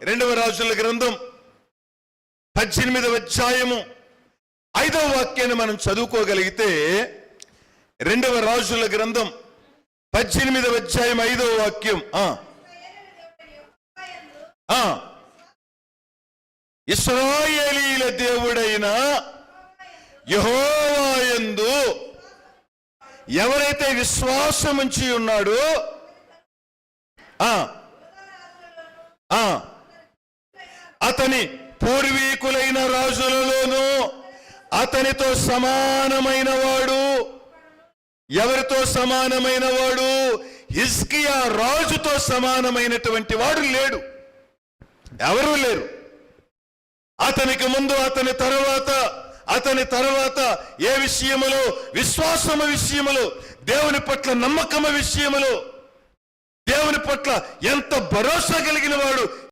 రెండవ రాజుల గ్రంథం 18వ అధ్యాయము 5వ వాక్యాన్ని మనం చదువుకోగలిగితే, రెండవ రాజుల గ్రంథం 18వ అధ్యాయం 5వ వాక్యం. ఇశ్రాయేలీయుల దేవుడైన యెహోవా యందు ఎవరైతే విశ్వాసం ఉంచి ఉన్నాడో అతని పూర్వీకులైన రాజులలోనూ అతనితో సమానమైన వాడు. ఎవరితో సమానమైన వాడు? హిజ్కియా రాజుతో సమానమైనటువంటి వాడు లేడు, ఎవరూ లేరు. అతనికి ముందు అతని తర్వాత ఏ విషయములో? విశ్వాసము విషయములో, దేవుని పట్ల నమ్మకము విషయములో, దేవుని పట్ల ఎంత భరోసా కలిగిన వాడు,